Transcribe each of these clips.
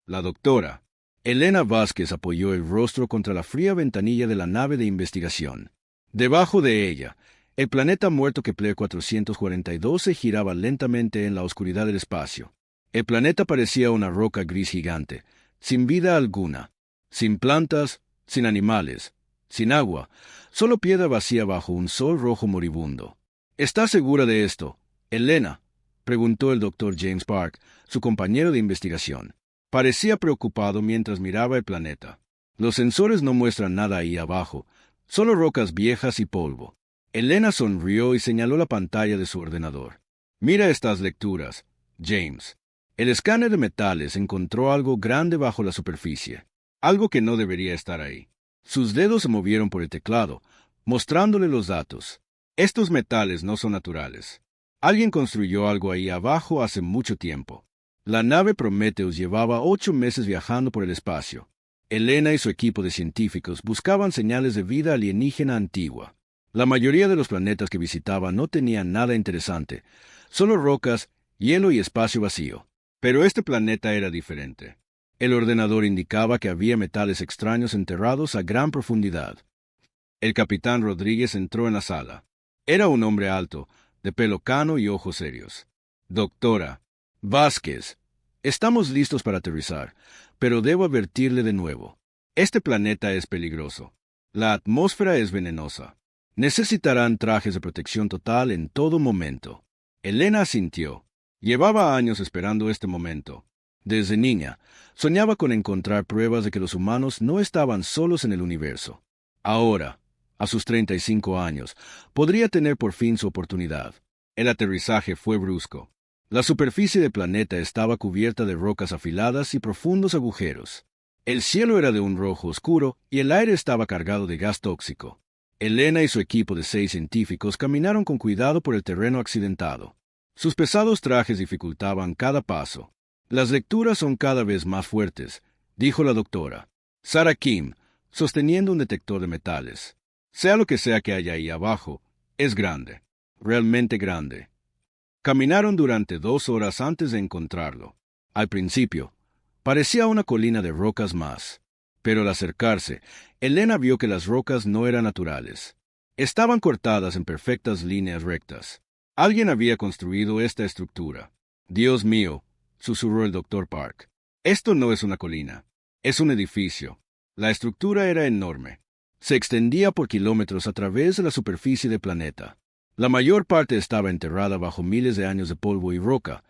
La doctora Elena Vázquez apoyó el rostro contra la fría ventanilla de la nave de investigación. Debajo de ella, el planeta muerto Kepler 442 se giraba lentamente en la oscuridad del espacio. El planeta parecía una roca gris gigante, sin vida alguna, sin plantas, sin animales, sin agua, solo piedra vacía bajo un sol rojo moribundo. ¿Estás segura de esto, Elena?, preguntó el doctor James Park, su compañero de investigación. Parecía preocupado mientras miraba el planeta. Los sensores no muestran nada ahí abajo, solo rocas viejas y polvo. Elena sonrió y señaló la pantalla de su ordenador. Mira estas lecturas, James. El escáner de metales encontró algo grande bajo la superficie, algo que no debería estar ahí. Sus dedos se movieron por el teclado, mostrándole los datos. Estos metales no son naturales. Alguien construyó algo ahí abajo hace mucho tiempo. La nave Prometheus llevaba 8 meses viajando por el espacio. Elena y su equipo de científicos buscaban señales de vida alienígena antigua. La mayoría de los planetas que visitaban no tenían nada interesante, solo rocas, hielo y espacio vacío. Pero este planeta era diferente. El ordenador indicaba que había metales extraños enterrados a gran profundidad. El capitán Rodríguez entró en la sala. Era un hombre alto, de pelo cano y ojos serios. Doctora Vázquez, estamos listos para aterrizar, pero debo advertirle de nuevo. Este planeta es peligroso. La atmósfera es venenosa. Necesitarán trajes de protección total en todo momento. Elena asintió. Llevaba años esperando este momento. Desde niña, soñaba con encontrar pruebas de que los humanos no estaban solos en el universo. Ahora, a sus 35 años, podría tener por fin su oportunidad. El aterrizaje fue brusco. La superficie del planeta estaba cubierta de rocas afiladas y profundos agujeros. El cielo era de un rojo oscuro y el aire estaba cargado de gas tóxico. Elena y su equipo de 6 científicos caminaron con cuidado por el terreno accidentado. Sus pesados trajes dificultaban cada paso. Las lecturas son cada vez más fuertes, dijo la doctora Sarah Kim, sosteniendo un detector de metales. Sea lo que sea que haya ahí abajo, es grande, realmente grande. Caminaron durante 2 horas antes de encontrarlo. Al principio, parecía una colina de rocas más. Pero al acercarse, Elena vio que las rocas no eran naturales. Estaban cortadas en perfectas líneas rectas. Alguien había construido esta estructura. Dios mío, susurró el doctor Park. Esto no es una colina. Es un edificio. La estructura era enorme. Se extendía por kilómetros a través de la superficie del planeta. La mayor parte estaba enterrada bajo miles de años de polvo y roca,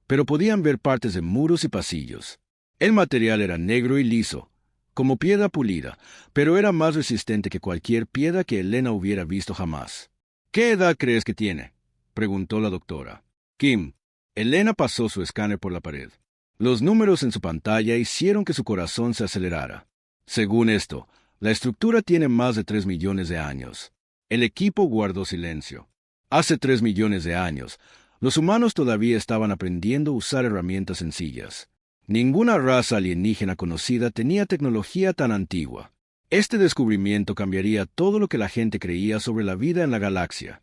pero podían ver partes de muros y pasillos. El material era negro y liso, como piedra pulida, pero era más resistente que cualquier piedra que Elena hubiera visto jamás. ¿Qué edad crees que tiene?, preguntó la doctora Kim. Elena pasó su escáner por la pared. Los números en su pantalla hicieron que su corazón se acelerara. Según esto, la estructura tiene más de 3 millones de años. El equipo guardó silencio. Hace 3 millones de años, los humanos todavía estaban aprendiendo a usar herramientas sencillas. Ninguna raza alienígena conocida tenía tecnología tan antigua. Este descubrimiento cambiaría todo lo que la gente creía sobre la vida en la galaxia.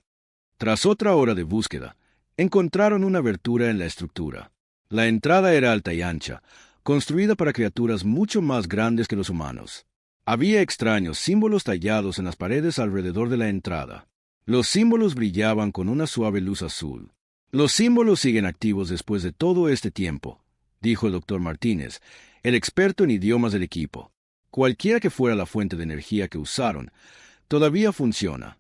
Tras otra hora de búsqueda, encontraron una abertura en la estructura. La entrada era alta y ancha, construida para criaturas mucho más grandes que los humanos. Había extraños símbolos tallados en las paredes alrededor de la entrada. Los símbolos brillaban con una suave luz azul. Los símbolos siguen activos después de todo este tiempo, dijo el doctor Martínez, el experto en idiomas del equipo. Cualquiera que fuera la fuente de energía que usaron, todavía funciona.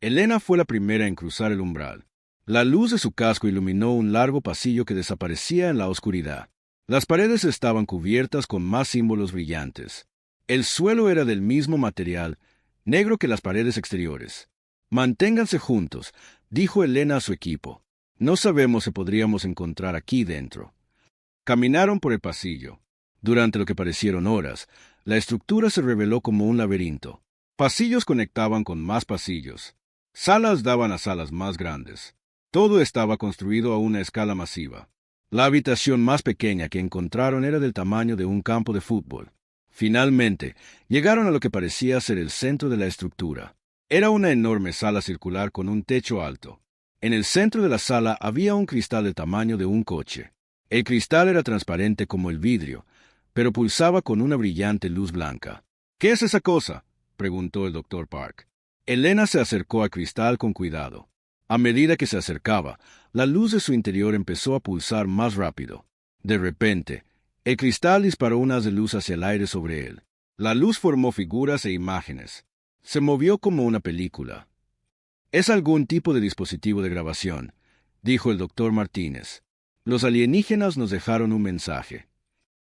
Elena fue la primera en cruzar el umbral. La luz de su casco iluminó un largo pasillo que desaparecía en la oscuridad. Las paredes estaban cubiertas con más símbolos brillantes. El suelo era del mismo material, negro que las paredes exteriores. Manténganse juntos, dijo Elena a su equipo. No sabemos si podríamos encontrar aquí dentro. Caminaron por el pasillo. Durante lo que parecieron horas, la estructura se reveló como un laberinto. Pasillos conectaban con más pasillos. Salas daban a salas más grandes. Todo estaba construido a una escala masiva. La habitación más pequeña que encontraron era del tamaño de un campo de fútbol. Finalmente, llegaron a lo que parecía ser el centro de la estructura. Era una enorme sala circular con un techo alto. En el centro de la sala había un cristal del tamaño de un coche. El cristal era transparente como el vidrio, pero pulsaba con una brillante luz blanca. —¿Qué es esa cosa? —preguntó el Dr. Park. Elena se acercó a Cristal con cuidado. A medida que se acercaba, la luz de su interior empezó a pulsar más rápido. De repente, el cristal disparó un haz de luz hacia el aire sobre él. La luz formó figuras e imágenes. Se movió como una película. «Es algún tipo de dispositivo de grabación», dijo el Dr. Martínez. «Los alienígenas nos dejaron un mensaje».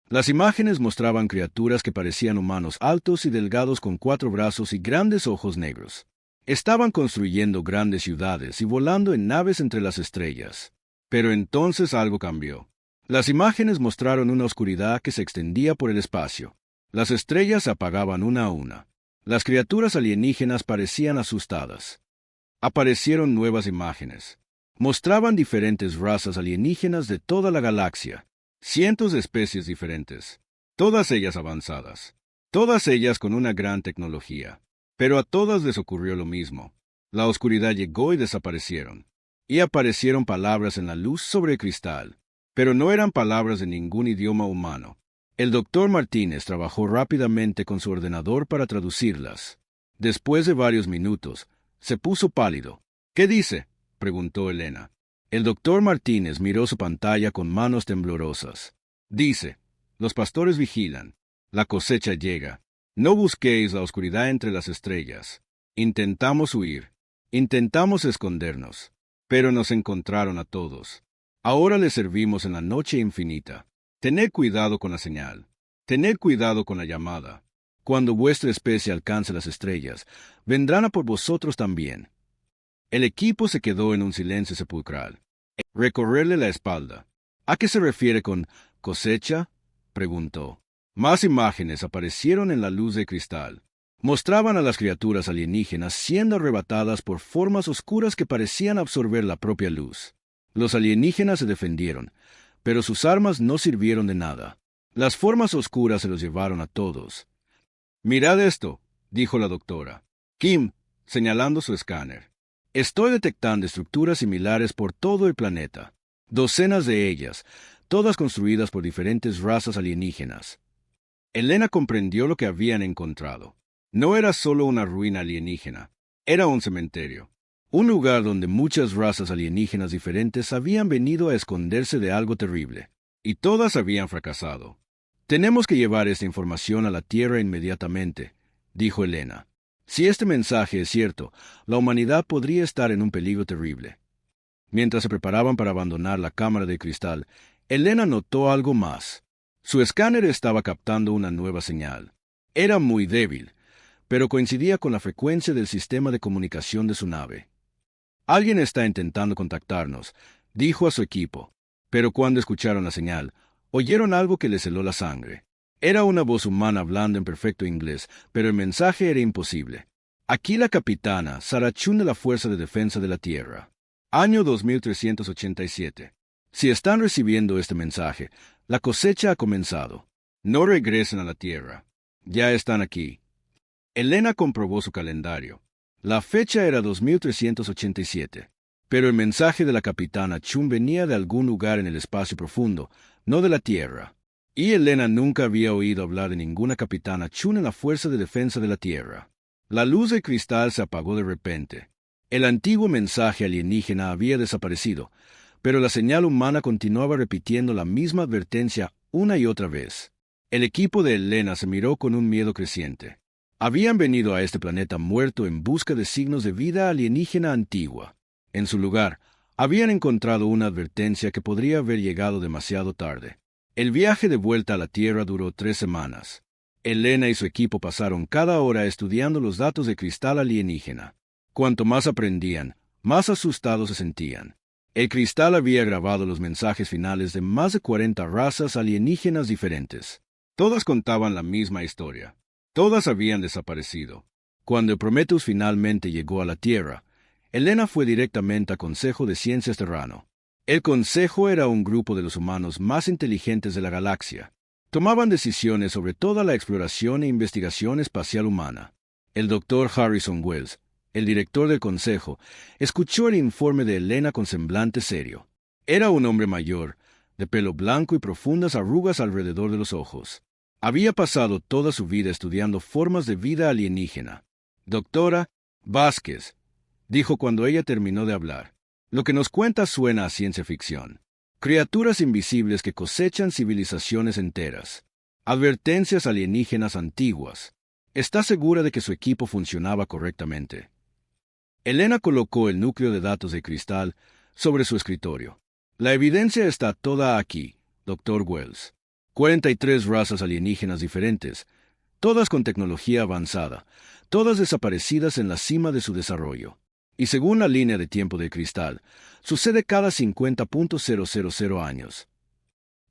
Las imágenes mostraban criaturas que parecían humanos altos y delgados con 4 brazos y grandes ojos negros. Estaban construyendo grandes ciudades y volando en naves entre las estrellas. Pero entonces algo cambió. Las imágenes mostraron una oscuridad que se extendía por el espacio. Las estrellas se apagaban una a una. Las criaturas alienígenas parecían asustadas. Aparecieron nuevas imágenes. Mostraban diferentes razas alienígenas de toda la galaxia. Cientos de especies diferentes. Todas ellas avanzadas. Todas ellas con una gran tecnología. Pero a todas les ocurrió lo mismo. La oscuridad llegó y desaparecieron. Y aparecieron palabras en la luz sobre el cristal. Pero no eran palabras de ningún idioma humano. El Dr. Martínez trabajó rápidamente con su ordenador para traducirlas. Después de varios minutos, se puso pálido. —¿Qué dice? —preguntó Elena. El Dr. Martínez miró su pantalla con manos temblorosas. Dice: los pastores vigilan. La cosecha llega. No busquéis la oscuridad entre las estrellas. Intentamos huir. Intentamos escondernos. Pero nos encontraron a todos. Ahora les servimos en la noche infinita. Tened cuidado con la señal. Tened cuidado con la llamada. Cuando vuestra especie alcance las estrellas, vendrán a por vosotros también. El equipo se quedó en un silencio sepulcral. Recorrerle la espalda. ¿A qué se refiere con cosecha? Preguntó. Más imágenes aparecieron en la luz de cristal. Mostraban a las criaturas alienígenas siendo arrebatadas por formas oscuras que parecían absorber la propia luz. Los alienígenas se defendieron, pero sus armas no sirvieron de nada. Las formas oscuras se los llevaron a todos. «Mirad esto», dijo la doctora. Kim, señalando su escáner. «Estoy detectando estructuras similares por todo el planeta. Docenas de ellas, todas construidas por diferentes razas alienígenas». Elena comprendió lo que habían encontrado. No era solo una ruina alienígena, era un cementerio. Un lugar donde muchas razas alienígenas diferentes habían venido a esconderse de algo terrible. Y todas habían fracasado. «Tenemos que llevar esta información a la Tierra inmediatamente», dijo Elena. «Si este mensaje es cierto, la humanidad podría estar en un peligro terrible». Mientras se preparaban para abandonar la cámara de cristal, Elena notó algo más. Su escáner estaba captando una nueva señal. Era muy débil, pero coincidía con la frecuencia del sistema de comunicación de su nave. «Alguien está intentando contactarnos», dijo a su equipo. Pero cuando escucharon la señal, oyeron algo que les heló la sangre. Era una voz humana hablando en perfecto inglés, pero el mensaje era imposible. «Aquí la capitana Sarah Chun de la Fuerza de Defensa de la Tierra. Año 2387. Si están recibiendo este mensaje, la cosecha ha comenzado. No regresen a la Tierra. Ya están aquí». Elena comprobó su calendario. La fecha era 2387. Pero el mensaje de la capitana Chun venía de algún lugar en el espacio profundo, no de la Tierra. Y Elena nunca había oído hablar de ninguna capitana Chun en la Fuerza de Defensa de la Tierra. La luz de cristal se apagó de repente. El antiguo mensaje alienígena había desaparecido, pero la señal humana continuaba repitiendo la misma advertencia una y otra vez. El equipo de Elena se miró con un miedo creciente. Habían venido a este planeta muerto en busca de signos de vida alienígena antigua. En su lugar, habían encontrado una advertencia que podría haber llegado demasiado tarde. El viaje de vuelta a la Tierra duró 3 semanas. Elena y su equipo pasaron cada hora estudiando los datos de cristal alienígena. Cuanto más aprendían, más asustados se sentían. El cristal había grabado los mensajes finales de más de 40 razas alienígenas diferentes. Todas contaban la misma historia. Todas habían desaparecido. Cuando Prometheus finalmente llegó a la Tierra, Elena fue directamente al Consejo de Ciencias Terrano. El Consejo era un grupo de los humanos más inteligentes de la galaxia. Tomaban decisiones sobre toda la exploración e investigación espacial humana. El Dr. Harrison Wells, el director del Consejo, escuchó el informe de Elena con semblante serio. Era un hombre mayor, de pelo blanco y profundas arrugas alrededor de los ojos. Había pasado toda su vida estudiando formas de vida alienígena. Doctora Vázquez, dijo cuando ella terminó de hablar, lo que nos cuenta suena a ciencia ficción. Criaturas invisibles que cosechan civilizaciones enteras. Advertencias alienígenas antiguas. ¿Está segura de que su equipo funcionaba correctamente? Elena colocó el núcleo de datos de cristal sobre su escritorio. La evidencia está toda aquí, Dr. Wells. 43 razas alienígenas diferentes, todas con tecnología avanzada, todas desaparecidas en la cima de su desarrollo. Y según la línea de tiempo de cristal, sucede cada 50.000 años.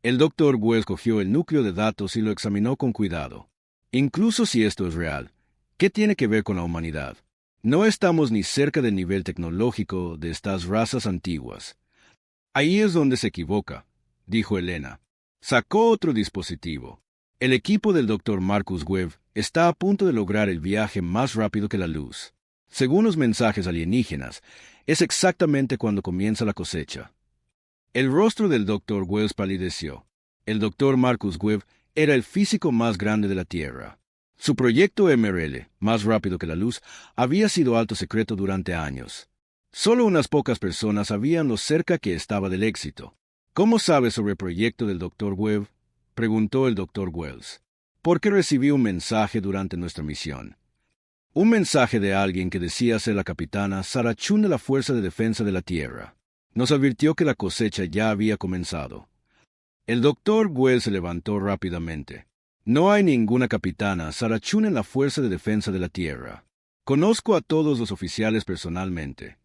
El Dr. Wells cogió el núcleo de datos y lo examinó con cuidado. Incluso si esto es real, ¿qué tiene que ver con la humanidad? No estamos ni cerca del nivel tecnológico de estas razas antiguas. Ahí es donde se equivoca, dijo Elena. Sacó otro dispositivo. El equipo del Dr. Marcus Webb está a punto de lograr el viaje más rápido que la luz. Según los mensajes alienígenas, es exactamente cuando comienza la cosecha. El rostro del Dr. Wells palideció. El Dr. Marcus Webb era el físico más grande de la Tierra. Su proyecto MRL, más rápido que la luz, había sido alto secreto durante años. Solo unas pocas personas sabían lo cerca que estaba del éxito. ¿Cómo sabe sobre el proyecto del Dr. Webb?, preguntó el Dr. Wells. Porque recibí un mensaje durante nuestra misión. Un mensaje de alguien que decía ser la capitana Sarah Chun de la Fuerza de Defensa de la Tierra. Nos advirtió que la cosecha ya había comenzado. El Dr. Wells se levantó rápidamente. No hay ninguna capitana Sarah Chun en la Fuerza de Defensa de la Tierra. Conozco a todos los oficiales personalmente.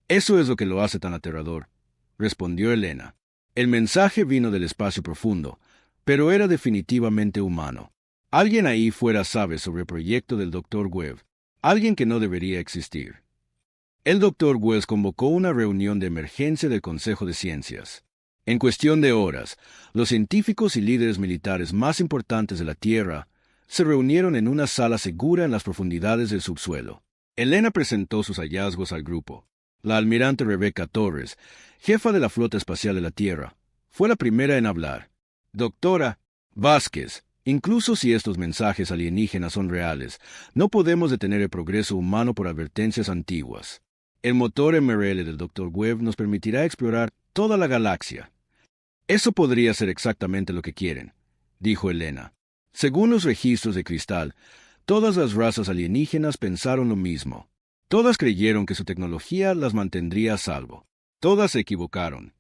Eso es lo que lo hace tan aterrador, respondió Elena. El mensaje vino del espacio profundo, pero era definitivamente humano. Alguien ahí fuera sabe sobre el proyecto del Dr. Webb, alguien que no debería existir. El Dr. Wells convocó una reunión de emergencia del Consejo de Ciencias. En cuestión de horas, los científicos y líderes militares más importantes de la Tierra se reunieron en una sala segura en las profundidades del subsuelo. Elena presentó sus hallazgos al grupo. La almirante Rebecca Torres, jefa de la Flota Espacial de la Tierra, fue la primera en hablar. Doctora Vázquez, incluso si estos mensajes alienígenas son reales, no podemos detener el progreso humano por advertencias antiguas. El motor MRL del Dr. Webb nos permitirá explorar toda la galaxia. Eso podría ser exactamente lo que quieren, dijo Elena. Según los registros de cristal, todas las razas alienígenas pensaron lo mismo. Todas creyeron que su tecnología las mantendría a salvo. Todas se equivocaron.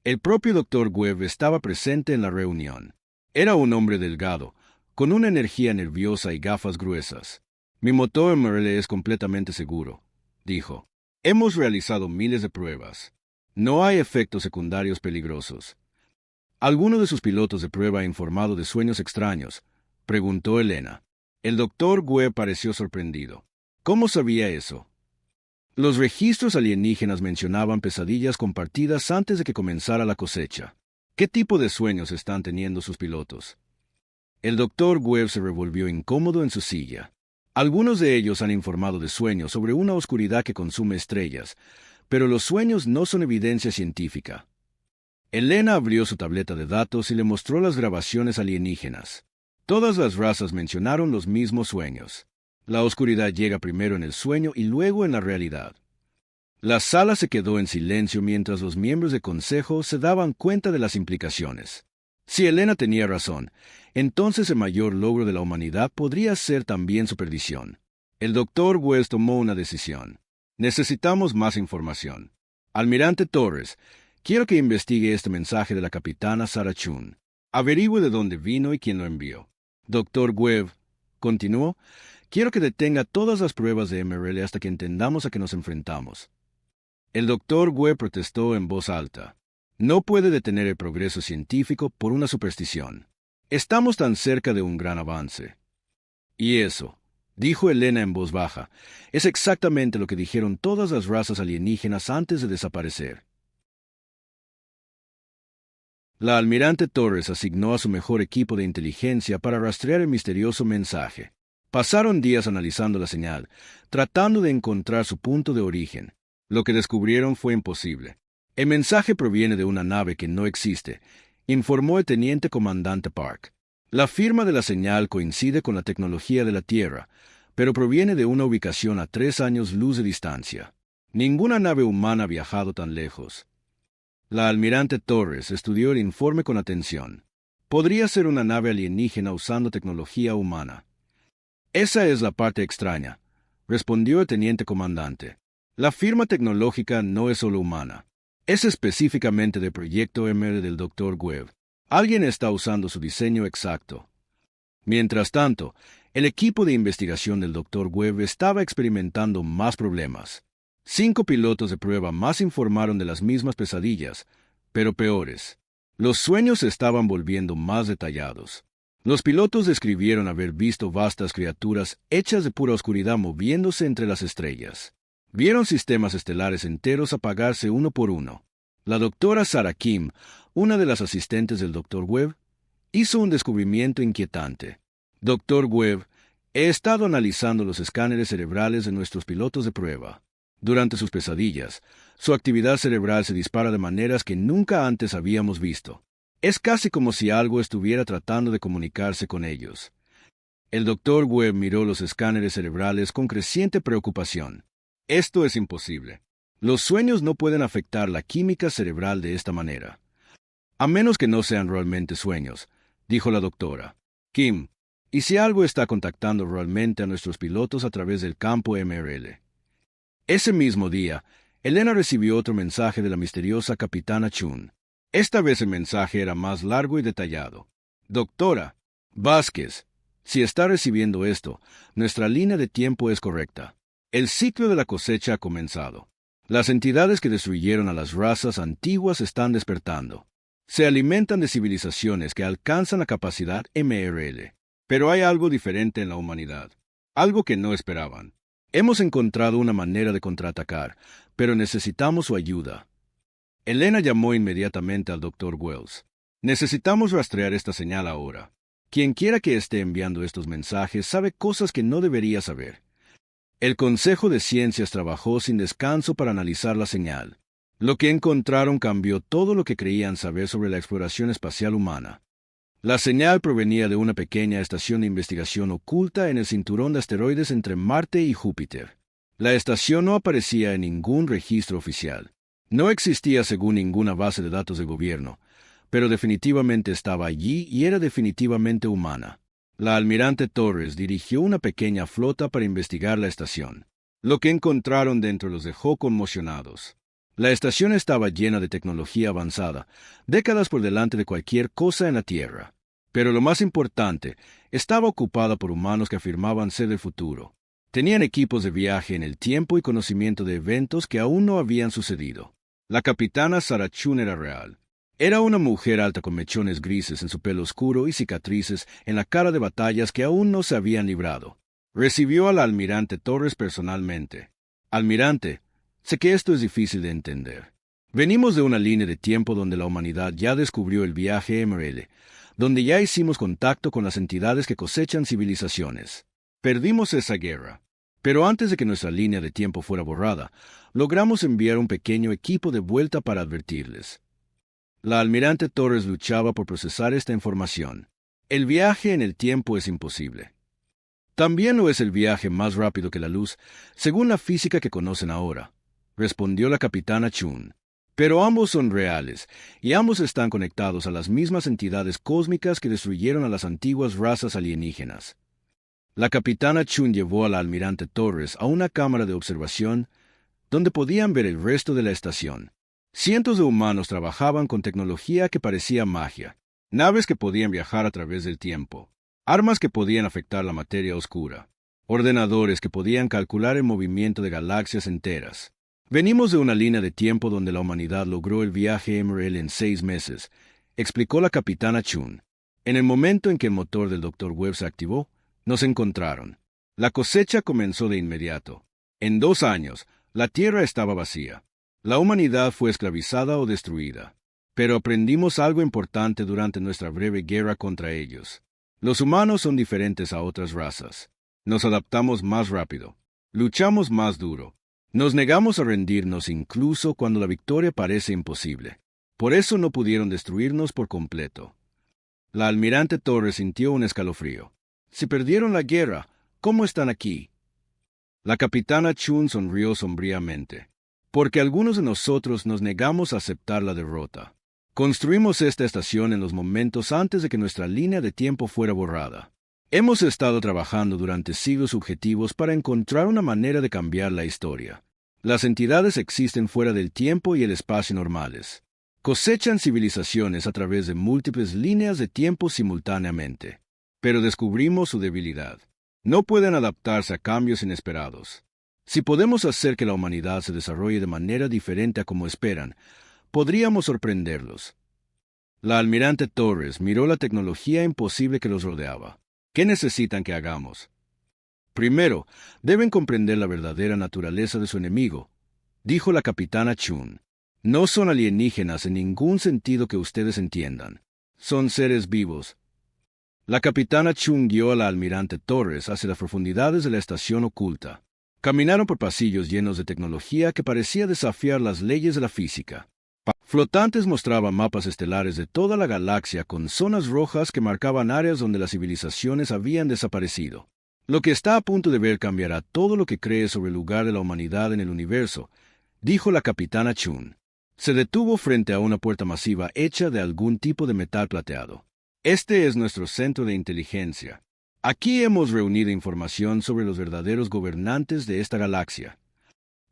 El propio Dr. Webb estaba presente en la reunión. Era un hombre delgado, con una energía nerviosa y gafas gruesas. Mi motor MRL es completamente seguro, dijo. Hemos realizado miles de pruebas. No hay efectos secundarios peligrosos. ¿Alguno de sus pilotos de prueba ha informado de sueños extraños?, preguntó Elena. El Dr. Webb pareció sorprendido. ¿Cómo sabía eso? Los registros alienígenas mencionaban pesadillas compartidas antes de que comenzara la cosecha. ¿Qué tipo de sueños están teniendo sus pilotos? El Dr. Webb se revolvió incómodo en su silla. Algunos de ellos han informado de sueños sobre una oscuridad que consume estrellas, pero los sueños no son evidencia científica. Elena abrió su tableta de datos y le mostró las grabaciones alienígenas. Todas las razas mencionaron los mismos sueños. La oscuridad llega primero en el sueño y luego en la realidad. La sala se quedó en silencio mientras los miembros del consejo se daban cuenta de las implicaciones. Si Elena tenía razón, entonces el mayor logro de la humanidad podría ser también su perdición. El Dr. Wells tomó una decisión. Necesitamos más información. Almirante Torres, quiero que investigue este mensaje de la capitana Sarah Chun. Averigüe de dónde vino y quién lo envió. Dr. Webb, continuó, quiero que detenga todas las pruebas de MRL hasta que entendamos a qué nos enfrentamos. El Dr. Webb protestó en voz alta. No puede detener el progreso científico por una superstición. Estamos tan cerca de un gran avance. Y eso, dijo Elena en voz baja, es exactamente lo que dijeron todas las razas alienígenas antes de desaparecer. La almirante Torres asignó a su mejor equipo de inteligencia para rastrear el misterioso mensaje. Pasaron días analizando la señal, tratando de encontrar su punto de origen. Lo que descubrieron fue imposible. El mensaje proviene de una nave que no existe, informó el teniente comandante Park. La firma de la señal coincide con la tecnología de la Tierra, pero proviene de una ubicación a 3 años luz de distancia. Ninguna nave humana ha viajado tan lejos. La almirante Torres estudió el informe con atención. Podría ser una nave alienígena usando tecnología humana. Esa es la parte extraña, respondió el teniente comandante. La firma tecnológica no es solo humana. Es específicamente del proyecto MR del Dr. Webb. Alguien está usando su diseño exacto. Mientras tanto, el equipo de investigación del Dr. Webb estaba experimentando más problemas. 5 pilotos de prueba más informaron de las mismas pesadillas, pero peores. Los sueños se estaban volviendo más detallados. Los pilotos describieron haber visto vastas criaturas hechas de pura oscuridad moviéndose entre las estrellas. Vieron sistemas estelares enteros apagarse uno por uno. La doctora Sarah Kim, una de las asistentes del Dr. Webb, hizo un descubrimiento inquietante. Dr. Webb, he estado analizando los escáneres cerebrales de nuestros pilotos de prueba. Durante sus pesadillas, su actividad cerebral se dispara de maneras que nunca antes habíamos visto. Es casi como si algo estuviera tratando de comunicarse con ellos. El Dr. Webb miró los escáneres cerebrales con creciente preocupación. Esto es imposible. Los sueños no pueden afectar la química cerebral de esta manera. A menos que no sean realmente sueños, dijo la doctora. Kim, ¿y si algo está contactando realmente a nuestros pilotos a través del campo MRL? Ese mismo día, Elena recibió otro mensaje de la misteriosa capitana Chun. Esta vez el mensaje era más largo y detallado. Doctora Vázquez, si está recibiendo esto, nuestra línea de tiempo es correcta. El ciclo de la cosecha ha comenzado. Las entidades que destruyeron a las razas antiguas están despertando. Se alimentan de civilizaciones que alcanzan la capacidad MRL. Pero hay algo diferente en la humanidad. Algo que no esperaban. Hemos encontrado una manera de contraatacar, pero necesitamos su ayuda. Elena llamó inmediatamente al Dr. Wells. Necesitamos rastrear esta señal ahora. Quien quiera que esté enviando estos mensajes sabe cosas que no debería saber. El Consejo de Ciencias trabajó sin descanso para analizar la señal. Lo que encontraron cambió todo lo que creían saber sobre la exploración espacial humana. La señal provenía de una pequeña estación de investigación oculta en el cinturón de asteroides entre Marte y Júpiter. La estación no aparecía en ningún registro oficial. No existía según ninguna base de datos de gobierno, pero definitivamente estaba allí y era definitivamente humana. La almirante Torres dirigió una pequeña flota para investigar la estación. Lo que encontraron dentro los dejó conmocionados. La estación estaba llena de tecnología avanzada, décadas por delante de cualquier cosa en la Tierra. Pero lo más importante, estaba ocupada por humanos que afirmaban ser del futuro. Tenían equipos de viaje en el tiempo y conocimiento de eventos que aún no habían sucedido. La capitana Sarah Chun era real. Era una mujer alta con mechones grises en su pelo oscuro y cicatrices en la cara de batallas que aún no se habían librado. Recibió a la almirante Torres personalmente. Almirante, sé que esto es difícil de entender. Venimos de una línea de tiempo donde la humanidad ya descubrió el viaje MRL, donde ya hicimos contacto con las entidades que cosechan civilizaciones. Perdimos esa guerra. Pero antes de que nuestra línea de tiempo fuera borrada, logramos enviar un pequeño equipo de vuelta para advertirles. La almirante Torres luchaba por procesar esta información. El viaje en el tiempo es imposible. También lo es el viaje más rápido que la luz, según la física que conocen ahora, respondió la capitana Chun. Pero ambos son reales, y ambos están conectados a las mismas entidades cósmicas que destruyeron a las antiguas razas alienígenas. La capitana Chun llevó a la almirante Torres a una cámara de observación donde podían ver el resto de la estación. Cientos de humanos trabajaban con tecnología que parecía magia, naves que podían viajar a través del tiempo, armas que podían afectar la materia oscura, ordenadores que podían calcular el movimiento de galaxias enteras. Venimos de una línea de tiempo donde la humanidad logró el viaje MRL en 6 meses, explicó la capitana Chun. En el momento en que el motor del Dr. Webb se activó, nos encontraron. La cosecha comenzó de inmediato. En 2 años, la Tierra estaba vacía. La humanidad fue esclavizada o destruida. Pero aprendimos algo importante durante nuestra breve guerra contra ellos. Los humanos son diferentes a otras razas. Nos adaptamos más rápido. Luchamos más duro. Nos negamos a rendirnos incluso cuando la victoria parece imposible. Por eso no pudieron destruirnos por completo. La almirante Torres sintió un escalofrío. Si perdieron la guerra, ¿cómo están aquí? La capitana Chun sonrió sombríamente. Porque algunos de nosotros nos negamos a aceptar la derrota. Construimos esta estación en los momentos antes de que nuestra línea de tiempo fuera borrada. Hemos estado trabajando durante siglos subjetivos para encontrar una manera de cambiar la historia. Las entidades existen fuera del tiempo y el espacio normales. Cosechan civilizaciones a través de múltiples líneas de tiempo simultáneamente. Pero descubrimos su debilidad. No pueden adaptarse a cambios inesperados. Si podemos hacer que la humanidad se desarrolle de manera diferente a como esperan, podríamos sorprenderlos. La almirante Torres miró la tecnología imposible que los rodeaba. ¿Qué necesitan que hagamos? Primero, deben comprender la verdadera naturaleza de su enemigo, dijo la capitana Chun. No son alienígenas en ningún sentido que ustedes entiendan. Son seres vivos. La capitana Chun guió a la almirante Torres hacia las profundidades de la estación oculta. Caminaron por pasillos llenos de tecnología que parecía desafiar las leyes de la física. Flotantes mostraban mapas estelares de toda la galaxia con zonas rojas que marcaban áreas donde las civilizaciones habían desaparecido. Lo que está a punto de ver cambiará todo lo que cree sobre el lugar de la humanidad en el universo, dijo la capitana Chun. Se detuvo frente a una puerta masiva hecha de algún tipo de metal plateado. Este es nuestro centro de inteligencia. Aquí hemos reunido información sobre los verdaderos gobernantes de esta galaxia.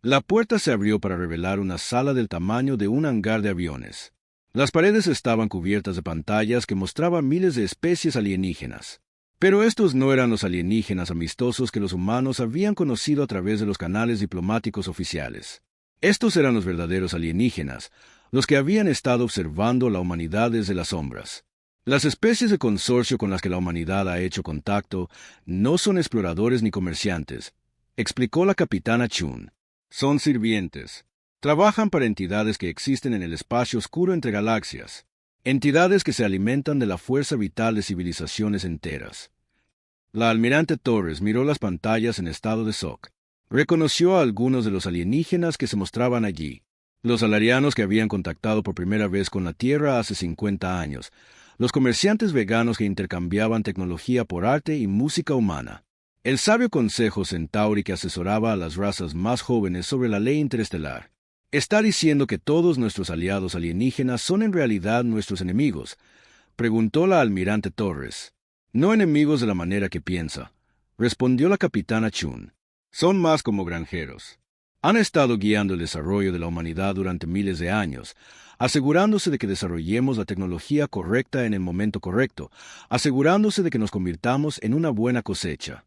La puerta se abrió para revelar una sala del tamaño de un hangar de aviones. Las paredes estaban cubiertas de pantallas que mostraban miles de especies alienígenas. Pero estos no eran los alienígenas amistosos que los humanos habían conocido a través de los canales diplomáticos oficiales. Estos eran los verdaderos alienígenas, los que habían estado observando la humanidad desde las sombras. Las especies de consorcio con las que la humanidad ha hecho contacto no son exploradores ni comerciantes, explicó la capitana Chun. Son sirvientes. Trabajan para entidades que existen en el espacio oscuro entre galaxias. Entidades que se alimentan de la fuerza vital de civilizaciones enteras. La almirante Torres miró las pantallas en estado de shock. Reconoció a algunos de los alienígenas que se mostraban allí. Los alarianos que habían contactado por primera vez con la Tierra hace 50 años. Los comerciantes veganos que intercambiaban tecnología por arte y música humana. El sabio Consejo Centauri que asesoraba a las razas más jóvenes sobre la ley interestelar. ¿Está diciendo que todos nuestros aliados alienígenas son en realidad nuestros enemigos?, preguntó la almirante Torres. No enemigos de la manera que piensa, respondió la capitana Chun. Son más como granjeros. Han estado guiando el desarrollo de la humanidad durante miles de años, asegurándose de que desarrollemos la tecnología correcta en el momento correcto, asegurándose de que nos convirtamos en una buena cosecha.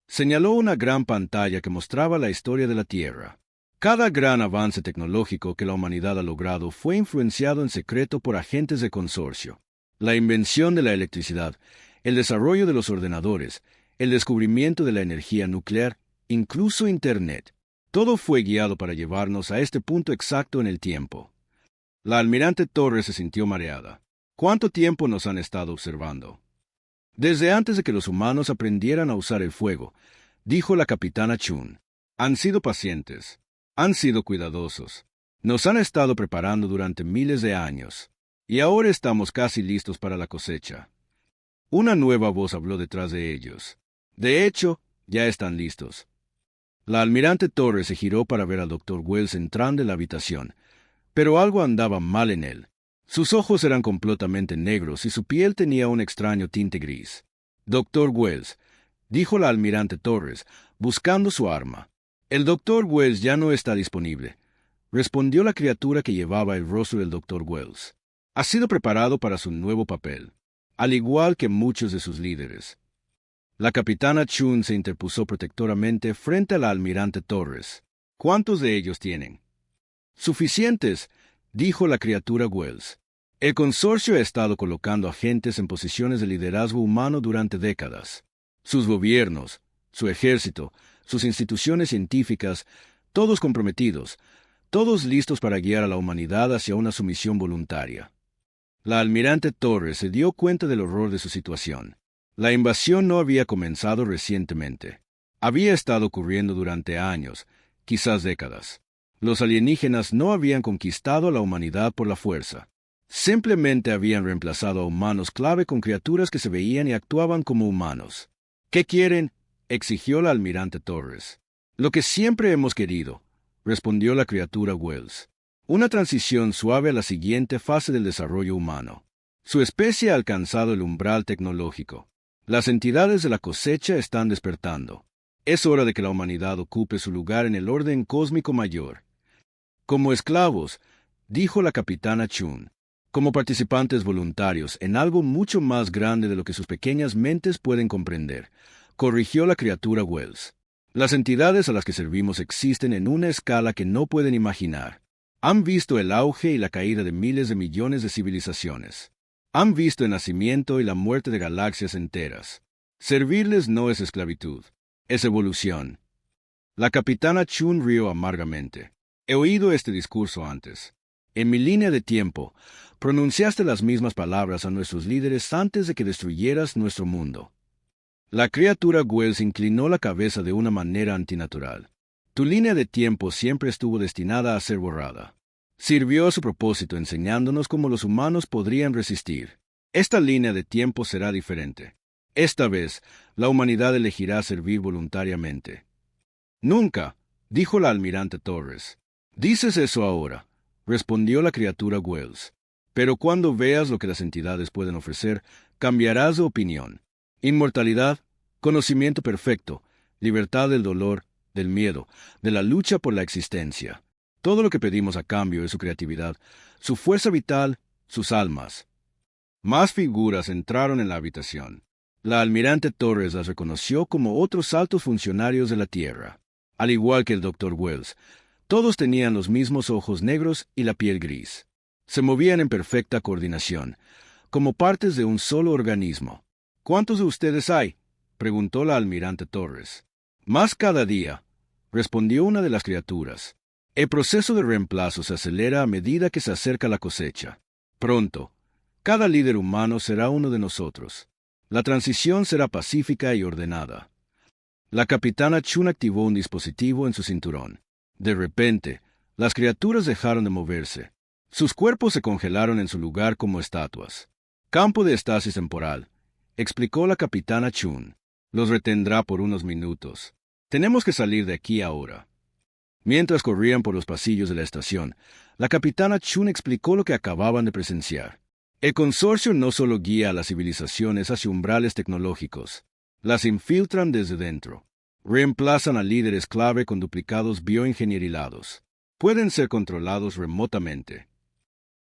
Señaló una gran pantalla que mostraba la historia de la Tierra. Cada gran avance tecnológico que la humanidad ha logrado fue influenciado en secreto por agentes de consorcio. La invención de la electricidad, el desarrollo de los ordenadores, el descubrimiento de la energía nuclear, incluso Internet. Todo fue guiado para llevarnos a este punto exacto en el tiempo. La almirante Torres se sintió mareada. ¿Cuánto tiempo nos han estado observando? Desde antes de que los humanos aprendieran a usar el fuego, dijo la capitana Chun. Han sido pacientes. Han sido cuidadosos. Nos han estado preparando durante miles de años. Y ahora estamos casi listos para la cosecha. Una nueva voz habló detrás de ellos. De hecho, ya están listos. La almirante Torres se giró para ver al Dr. Wells entrando en la habitación, pero algo andaba mal en él. Sus ojos eran completamente negros y su piel tenía un extraño tinte gris. Dr. Wells, dijo la almirante Torres, buscando su arma. El Dr. Wells ya no está disponible, respondió la criatura que llevaba el rostro del Dr. Wells. Ha sido preparado para su nuevo papel, al igual que muchos de sus líderes. La capitana Chun se interpuso protectoramente frente a la almirante Torres. ¿Cuántos de ellos tienen? Suficientes, dijo la criatura Wells. El consorcio ha estado colocando agentes en posiciones de liderazgo humano durante décadas. Sus gobiernos, su ejército, sus instituciones científicas, todos comprometidos, todos listos para guiar a la humanidad hacia una sumisión voluntaria. La almirante Torres se dio cuenta del horror de su situación. La invasión no había comenzado recientemente. Había estado ocurriendo durante años, quizás décadas. Los alienígenas no habían conquistado a la humanidad por la fuerza. Simplemente habían reemplazado a humanos clave con criaturas que se veían y actuaban como humanos. ¿Qué quieren?, exigió la almirante Torres. Lo que siempre hemos querido, respondió la criatura Wells. Una transición suave a la siguiente fase del desarrollo humano. Su especie ha alcanzado el umbral tecnológico. Las entidades de la cosecha están despertando. Es hora de que la humanidad ocupe su lugar en el orden cósmico mayor. Como esclavos, dijo la capitana Chun, como participantes voluntarios en algo mucho más grande de lo que sus pequeñas mentes pueden comprender, corrigió la criatura Wells. Las entidades a las que servimos existen en una escala que no pueden imaginar. Han visto el auge y la caída de miles de millones de civilizaciones. Han visto el nacimiento y la muerte de galaxias enteras. Servirles no es esclavitud, es evolución. La capitana Chun rió amargamente. He oído este discurso antes. En mi línea de tiempo, pronunciaste las mismas palabras a nuestros líderes antes de que destruyeras nuestro mundo. La criatura Wells inclinó la cabeza de una manera antinatural. Tu línea de tiempo siempre estuvo destinada a ser borrada. Sirvió a su propósito enseñándonos cómo los humanos podrían resistir. Esta línea de tiempo será diferente. Esta vez, la humanidad elegirá servir voluntariamente. Nunca, dijo la almirante Torres. Dices eso ahora, respondió la criatura Wells. Pero cuando veas lo que las entidades pueden ofrecer, cambiarás de opinión. Inmortalidad, conocimiento perfecto, libertad del dolor, del miedo, de la lucha por la existencia. Todo lo que pedimos a cambio es su creatividad, su fuerza vital, sus almas. Más figuras entraron en la habitación. La almirante Torres las reconoció como otros altos funcionarios de la Tierra. Al igual que el Dr. Wells, todos tenían los mismos ojos negros y la piel gris. Se movían en perfecta coordinación, como partes de un solo organismo. ¿Cuántos de ustedes hay?, preguntó la almirante Torres. Más cada día, respondió una de las criaturas. El proceso de reemplazo se acelera a medida que se acerca la cosecha. Pronto, cada líder humano será uno de nosotros. La transición será pacífica y ordenada. La capitana Chun activó un dispositivo en su cinturón. De repente, las criaturas dejaron de moverse. Sus cuerpos se congelaron en su lugar como estatuas. Campo de estasis temporal, explicó la capitana Chun. Los retendrá por unos minutos. Tenemos que salir de aquí ahora. Mientras corrían por los pasillos de la estación, la capitana Chun explicó lo que acababan de presenciar. El consorcio no solo guía a las civilizaciones hacia umbrales tecnológicos, las infiltran desde dentro. Reemplazan a líderes clave con duplicados bioingenierilados. Pueden ser controlados remotamente.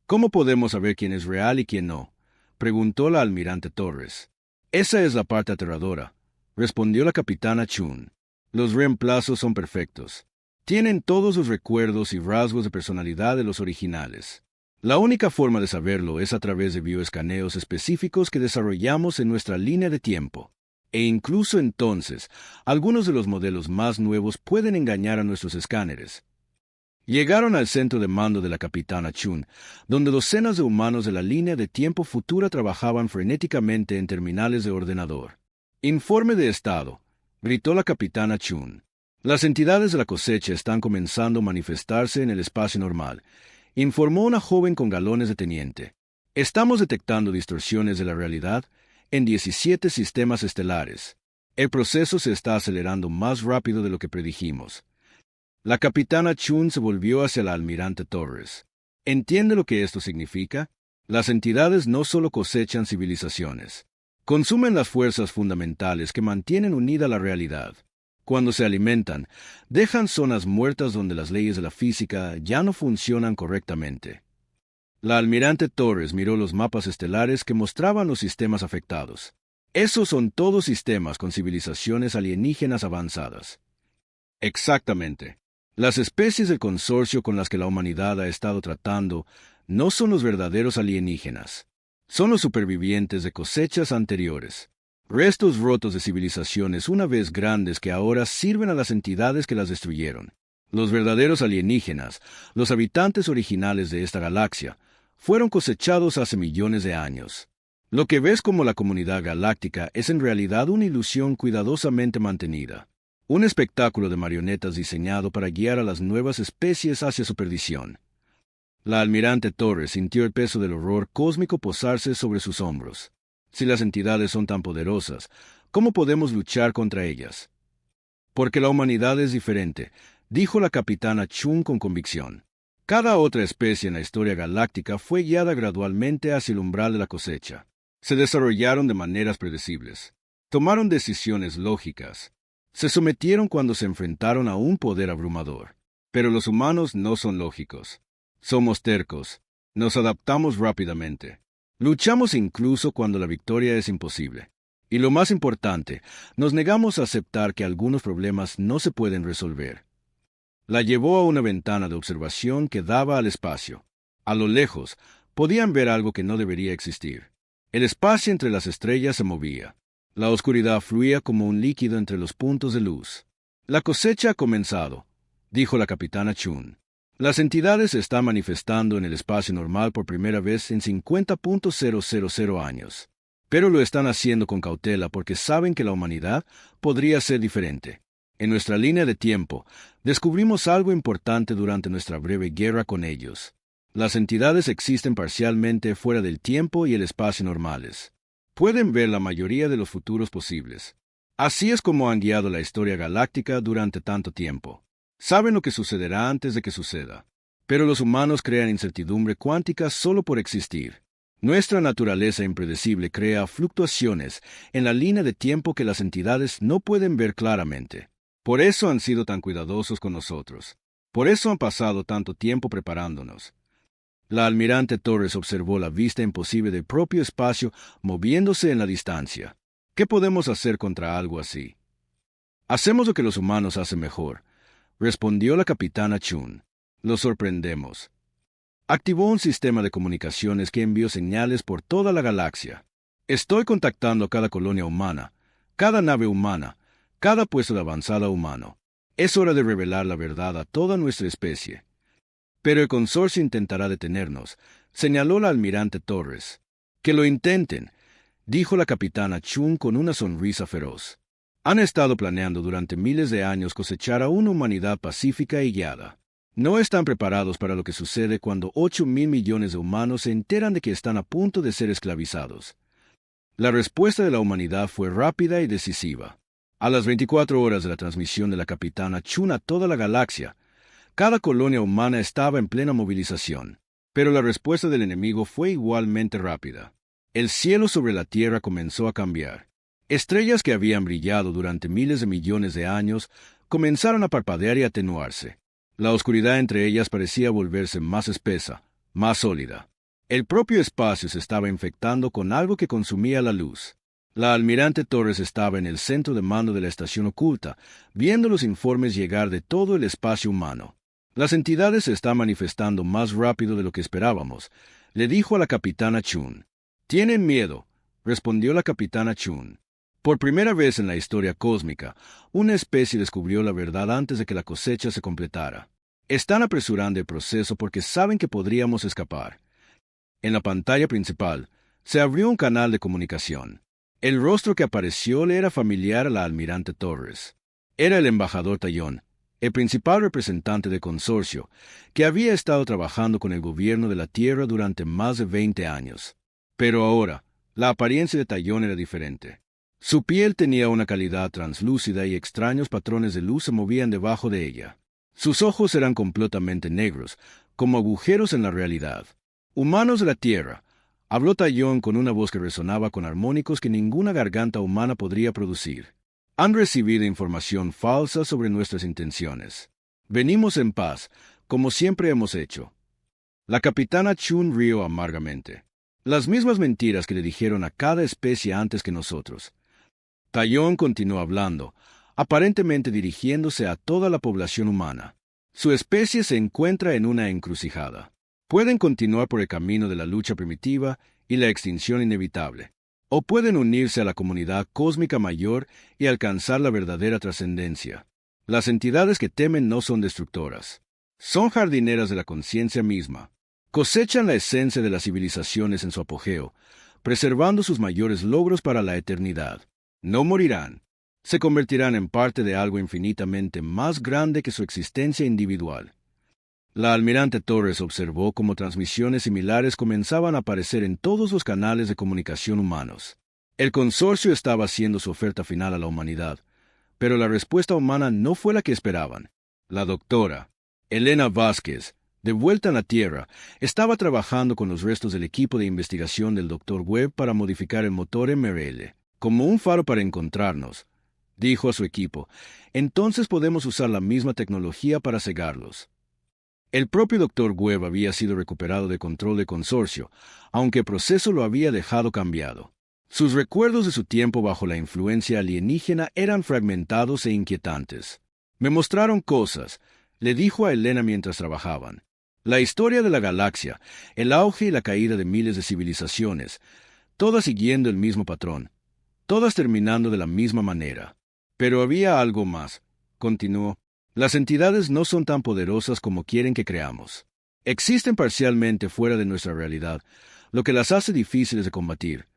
¿Cómo podemos saber quién es real y quién no?, preguntó la almirante Torres. Esa es la parte aterradora, respondió la capitana Chun. Los reemplazos son perfectos. Tienen todos los recuerdos y rasgos de personalidad de los originales. La única forma de saberlo es a través de bioescaneos específicos que desarrollamos en nuestra línea de tiempo. E incluso entonces, algunos de los modelos más nuevos pueden engañar a nuestros escáneres. Llegaron al centro de mando de la capitana Chun, donde docenas de humanos de la línea de tiempo futura trabajaban frenéticamente en terminales de ordenador. Informe de estado, gritó la capitana Chun. Las entidades de la cosecha están comenzando a manifestarse en el espacio normal, informó una joven con galones de teniente. Estamos detectando distorsiones de la realidad en 17 sistemas estelares. El proceso se está acelerando más rápido de lo que predijimos. La capitana Chun se volvió hacia la almirante Torres. ¿Entiende lo que esto significa? Las entidades no solo cosechan civilizaciones. Consumen las fuerzas fundamentales que mantienen unida la realidad. Cuando se alimentan, dejan zonas muertas donde las leyes de la física ya no funcionan correctamente. La almirante Torres miró los mapas estelares que mostraban los sistemas afectados. Esos son todos sistemas con civilizaciones alienígenas avanzadas. Exactamente. Las especies del consorcio con las que la humanidad ha estado tratando no son los verdaderos alienígenas. Son los supervivientes de cosechas anteriores. Restos rotos de civilizaciones una vez grandes que ahora sirven a las entidades que las destruyeron. Los verdaderos alienígenas, los habitantes originales de esta galaxia, fueron cosechados hace millones de años. Lo que ves como la comunidad galáctica es en realidad una ilusión cuidadosamente mantenida. Un espectáculo de marionetas diseñado para guiar a las nuevas especies hacia su perdición. La almirante Torres sintió el peso del horror cósmico posarse sobre sus hombros. Si las entidades son tan poderosas, ¿cómo podemos luchar contra ellas? Porque la humanidad es diferente, dijo la capitana Chun con convicción. Cada otra especie en la historia galáctica fue guiada gradualmente hacia el umbral de la cosecha. Se desarrollaron de maneras predecibles. Tomaron decisiones lógicas. Se sometieron cuando se enfrentaron a un poder abrumador. Pero los humanos no son lógicos. Somos tercos. Nos adaptamos rápidamente. Luchamos incluso cuando la victoria es imposible. Y lo más importante, nos negamos a aceptar que algunos problemas no se pueden resolver. La llevó a una ventana de observación que daba al espacio. A lo lejos, podían ver algo que no debería existir. El espacio entre las estrellas se movía. La oscuridad fluía como un líquido entre los puntos de luz. La cosecha ha comenzado, dijo la capitana Chun. Las entidades se están manifestando en el espacio normal por primera vez en 50.000 años. Pero lo están haciendo con cautela porque saben que la humanidad podría ser diferente. En nuestra línea de tiempo, descubrimos algo importante durante nuestra breve guerra con ellos. Las entidades existen parcialmente fuera del tiempo y el espacio normales. Pueden ver la mayoría de los futuros posibles. Así es como han guiado la historia galáctica durante tanto tiempo. Saben lo que sucederá antes de que suceda. Pero los humanos crean incertidumbre cuántica solo por existir. Nuestra naturaleza impredecible crea fluctuaciones en la línea de tiempo que las entidades no pueden ver claramente. Por eso han sido tan cuidadosos con nosotros. Por eso han pasado tanto tiempo preparándonos. La almirante Torres observó la vista imposible del propio espacio moviéndose en la distancia. ¿Qué podemos hacer contra algo así? Hacemos lo que los humanos hacen mejor, respondió la capitana Chun. Lo sorprendemos. Activó un sistema de comunicaciones que envió señales por toda la galaxia. Estoy contactando a cada colonia humana, cada nave humana, cada puesto de avanzada humano. Es hora de revelar la verdad a toda nuestra especie. Pero el consorcio intentará detenernos, señaló la almirante Torres. Que lo intenten, dijo la capitana Chun con una sonrisa feroz. Han estado planeando durante miles de años cosechar a una humanidad pacífica y guiada. No están preparados para lo que sucede cuando 8.000 millones de humanos se enteran de que están a punto de ser esclavizados. La respuesta de la humanidad fue rápida y decisiva. A las 24 horas de la transmisión de la capitana Chun a toda la galaxia, cada colonia humana estaba en plena movilización. Pero la respuesta del enemigo fue igualmente rápida. El cielo sobre la Tierra comenzó a cambiar. Estrellas que habían brillado durante miles de millones de años comenzaron a parpadear y atenuarse. La oscuridad entre ellas parecía volverse más espesa, más sólida. El propio espacio se estaba infectando con algo que consumía la luz. La almirante Torres estaba en el centro de mando de la estación oculta, viendo los informes llegar de todo el espacio humano. Las entidades se están manifestando más rápido de lo que esperábamos, le dijo a la capitana Chun. Tienen miedo, respondió la capitana Chun. Por primera vez en la historia cósmica, una especie descubrió la verdad antes de que la cosecha se completara. Están apresurando el proceso porque saben que podríamos escapar. En la pantalla principal, se abrió un canal de comunicación. El rostro que apareció le era familiar a la almirante Torres. Era el embajador Tallón, el principal representante del consorcio, que había estado trabajando con el gobierno de la Tierra durante más de 20 años. Pero ahora, la apariencia de Tallón era diferente. Su piel tenía una calidad translúcida y extraños patrones de luz se movían debajo de ella. Sus ojos eran completamente negros, como agujeros en la realidad. Humanos de la Tierra, habló Tallón con una voz que resonaba con armónicos que ninguna garganta humana podría producir. Han recibido información falsa sobre nuestras intenciones. Venimos en paz, como siempre hemos hecho. La capitana Chun rió amargamente. Las mismas mentiras que le dijeron a cada especie antes que nosotros. Tallón continuó hablando, aparentemente dirigiéndose a toda la población humana. Su especie se encuentra en una encrucijada. Pueden continuar por el camino de la lucha primitiva y la extinción inevitable, o pueden unirse a la comunidad cósmica mayor y alcanzar la verdadera trascendencia. Las entidades que temen no son destructoras. Son jardineras de la conciencia misma. Cosechan la esencia de las civilizaciones en su apogeo, preservando sus mayores logros para la eternidad. No morirán. Se convertirán en parte de algo infinitamente más grande que su existencia individual. La almirante Torres observó cómo transmisiones similares comenzaban a aparecer en todos los canales de comunicación humanos. El consorcio estaba haciendo su oferta final a la humanidad, pero la respuesta humana no fue la que esperaban. La doctora Elena Vázquez, de vuelta en la Tierra, estaba trabajando con los restos del equipo de investigación del Dr. Webb para modificar el motor MRL, como un faro para encontrarnos. Dijo a su equipo, entonces podemos usar la misma tecnología para cegarlos. El propio Dr. Webb había sido recuperado de control de consorcio, aunque el proceso lo había dejado cambiado. Sus recuerdos de su tiempo bajo la influencia alienígena eran fragmentados e inquietantes. Me mostraron cosas, le dijo a Elena mientras trabajaban. La historia de la galaxia, el auge y la caída de miles de civilizaciones, todas siguiendo el mismo patrón, todas terminando de la misma manera. Pero había algo más, continuó. Las entidades no son tan poderosas como quieren que creamos. Existen parcialmente fuera de nuestra realidad, lo que las hace difíciles de combatir,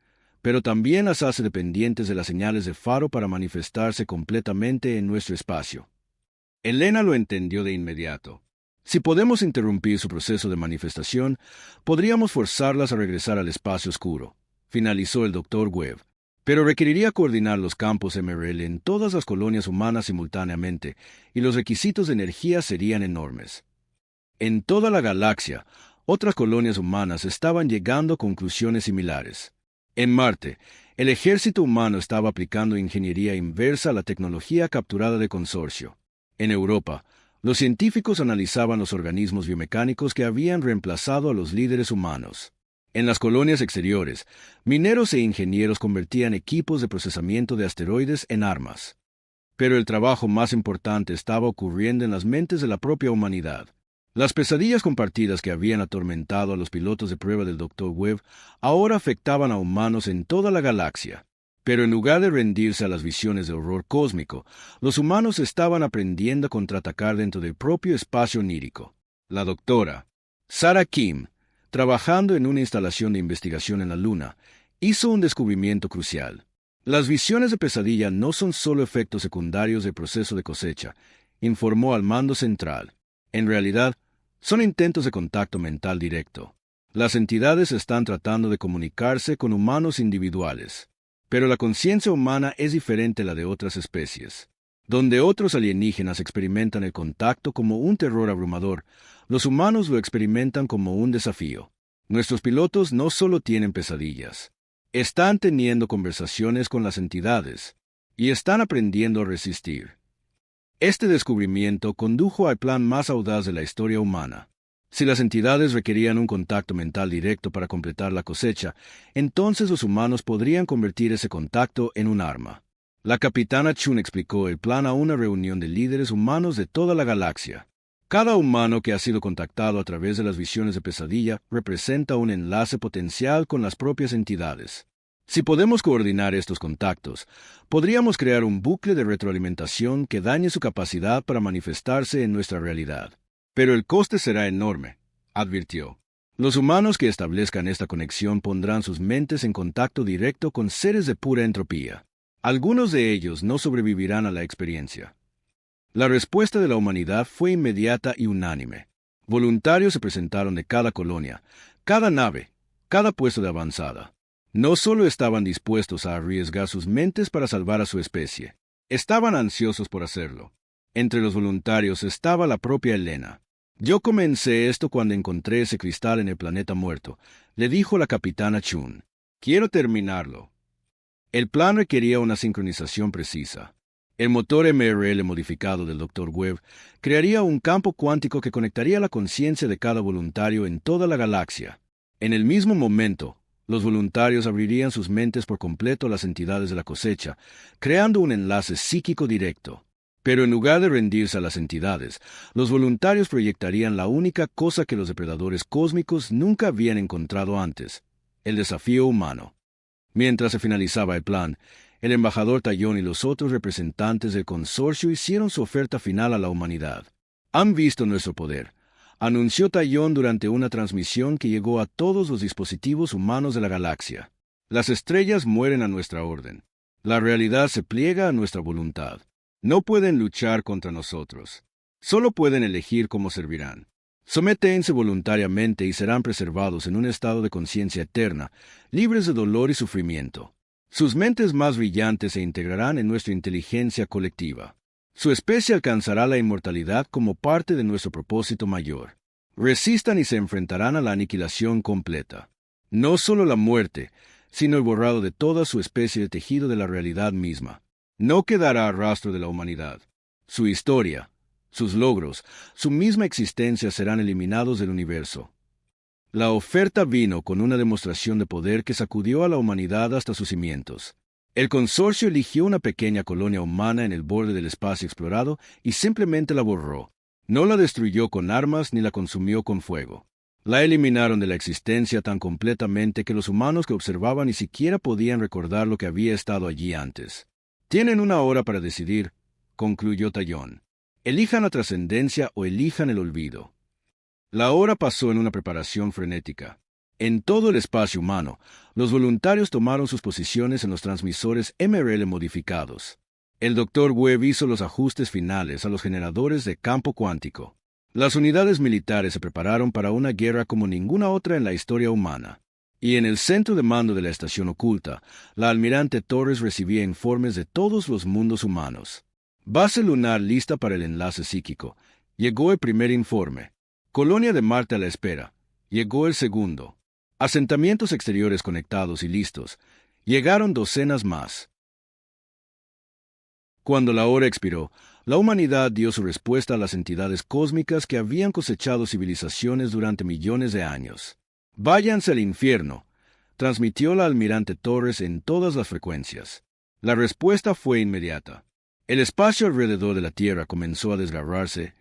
pero también las hace dependientes de las señales de faro para manifestarse completamente en nuestro espacio. Elena lo entendió de inmediato. Si podemos interrumpir su proceso de manifestación, podríamos forzarlas a regresar al espacio oscuro, finalizó el Dr. Webb. Pero requeriría coordinar los campos MRL en todas las colonias humanas simultáneamente, y los requisitos de energía serían enormes. En toda la galaxia, otras colonias humanas estaban llegando a conclusiones similares. En Marte, el ejército humano estaba aplicando ingeniería inversa a la tecnología capturada de consorcio. En Europa, los científicos analizaban los organismos biomecánicos que habían reemplazado a los líderes humanos. En las colonias exteriores, mineros e ingenieros convertían equipos de procesamiento de asteroides en armas. Pero el trabajo más importante estaba ocurriendo en las mentes de la propia humanidad. Las pesadillas compartidas que habían atormentado a los pilotos de prueba del Dr. Webb ahora afectaban a humanos en toda la galaxia. Pero en lugar de rendirse a las visiones de horror cósmico, los humanos estaban aprendiendo a contraatacar dentro del propio espacio onírico. La doctora Sarah Kim, trabajando en una instalación de investigación en la Luna, hizo un descubrimiento crucial. Las visiones de pesadilla no son solo efectos secundarios del proceso de cosecha, informó al mando central. En realidad, son intentos de contacto mental directo. Las entidades están tratando de comunicarse con humanos individuales. Pero la conciencia humana es diferente a la de otras especies. Donde otros alienígenas experimentan el contacto como un terror abrumador, los humanos lo experimentan como un desafío. Nuestros pilotos no solo tienen pesadillas, están teniendo conversaciones con las entidades y están aprendiendo a resistir. Este descubrimiento condujo al plan más audaz de la historia humana. Si las entidades requerían un contacto mental directo para completar la cosecha, entonces los humanos podrían convertir ese contacto en un arma. La capitana Chun explicó el plan a una reunión de líderes humanos de toda la galaxia. Cada humano que ha sido contactado a través de las visiones de pesadilla representa un enlace potencial con las propias entidades. Si podemos coordinar estos contactos, podríamos crear un bucle de retroalimentación que dañe su capacidad para manifestarse en nuestra realidad. Pero el coste será enorme, advirtió. Los humanos que establezcan esta conexión pondrán sus mentes en contacto directo con seres de pura entropía. Algunos de ellos no sobrevivirán a la experiencia. La respuesta de la humanidad fue inmediata y unánime. Voluntarios se presentaron de cada colonia, cada nave, cada puesto de avanzada. No solo estaban dispuestos a arriesgar sus mentes para salvar a su especie, estaban ansiosos por hacerlo. Entre los voluntarios estaba la propia Elena. Yo comencé esto cuando encontré ese cristal en el planeta muerto, le dijo la capitana Chun. Quiero terminarlo. El plan requería una sincronización precisa. El motor MRL modificado del Dr. Webb crearía un campo cuántico que conectaría la conciencia de cada voluntario en toda la galaxia. En el mismo momento, los voluntarios abrirían sus mentes por completo a las entidades de la cosecha, creando un enlace psíquico directo. Pero en lugar de rendirse a las entidades, los voluntarios proyectarían la única cosa que los depredadores cósmicos nunca habían encontrado antes, el desafío humano. Mientras se finalizaba el plan, el embajador Tallón y los otros representantes del consorcio hicieron su oferta final a la humanidad. Han visto nuestro poder, anunció Tallón durante una transmisión que llegó a todos los dispositivos humanos de la galaxia. Las estrellas mueren a nuestra orden. La realidad se pliega a nuestra voluntad. No pueden luchar contra nosotros. Solo pueden elegir cómo servirán. Sométense voluntariamente y serán preservados en un estado de conciencia eterna, libres de dolor y sufrimiento. Sus mentes más brillantes se integrarán en nuestra inteligencia colectiva. Su especie alcanzará la inmortalidad como parte de nuestro propósito mayor. Resistan y se enfrentarán a la aniquilación completa. No solo la muerte, sino el borrado de toda su especie de tejido de la realidad misma. No quedará rastro de la humanidad. Su historia, sus logros, su misma existencia serán eliminados del universo. La oferta vino con una demostración de poder que sacudió a la humanidad hasta sus cimientos. El consorcio eligió una pequeña colonia humana en el borde del espacio explorado y simplemente la borró. No la destruyó con armas ni la consumió con fuego. La eliminaron de la existencia tan completamente que los humanos que observaban ni siquiera podían recordar lo que había estado allí antes. Tienen una hora para decidir, concluyó Tallón. Elijan la trascendencia o elijan el olvido. La hora pasó en una preparación frenética. En todo el espacio humano, los voluntarios tomaron sus posiciones en los transmisores MRL modificados. El Dr. Webb hizo los ajustes finales a los generadores de campo cuántico. Las unidades militares se prepararon para una guerra como ninguna otra en la historia humana. Y en el centro de mando de la estación oculta, la almirante Torres recibía informes de todos los mundos humanos. Base lunar lista para el enlace psíquico. Llegó el primer informe. Colonia de Marte a la espera. Llegó el segundo. Asentamientos exteriores conectados y listos. Llegaron docenas más. Cuando la hora expiró, la humanidad dio su respuesta a las entidades cósmicas que habían cosechado civilizaciones durante millones de años. «Váyanse al infierno», transmitió la almirante Torres en todas las frecuencias. La respuesta fue inmediata. El espacio alrededor de la Tierra comenzó a desgarrarse,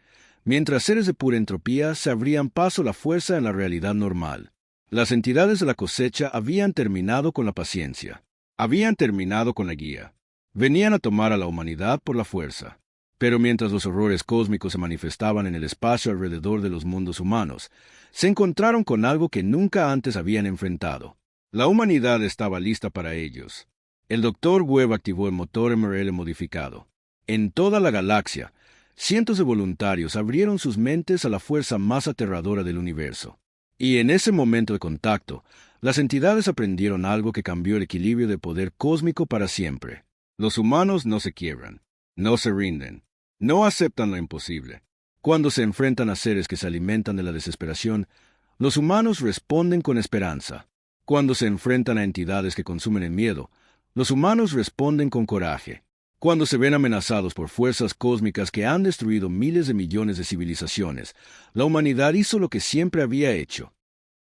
mientras seres de pura entropía se abrían paso a la fuerza en la realidad normal. Las entidades de la cosecha habían terminado con la paciencia. Habían terminado con la guía. Venían a tomar a la humanidad por la fuerza. Pero mientras los horrores cósmicos se manifestaban en el espacio alrededor de los mundos humanos, se encontraron con algo que nunca antes habían enfrentado. La humanidad estaba lista para ellos. El Dr. Webb activó el motor MRL modificado. En toda la galaxia, cientos de voluntarios abrieron sus mentes a la fuerza más aterradora del universo. Y en ese momento de contacto, las entidades aprendieron algo que cambió el equilibrio de poder cósmico para siempre. Los humanos no se quiebran, no se rinden, no aceptan lo imposible. Cuando se enfrentan a seres que se alimentan de la desesperación, los humanos responden con esperanza. Cuando se enfrentan a entidades que consumen el miedo, los humanos responden con coraje. Cuando se ven amenazados por fuerzas cósmicas que han destruido miles de millones de civilizaciones, la humanidad hizo lo que siempre había hecho.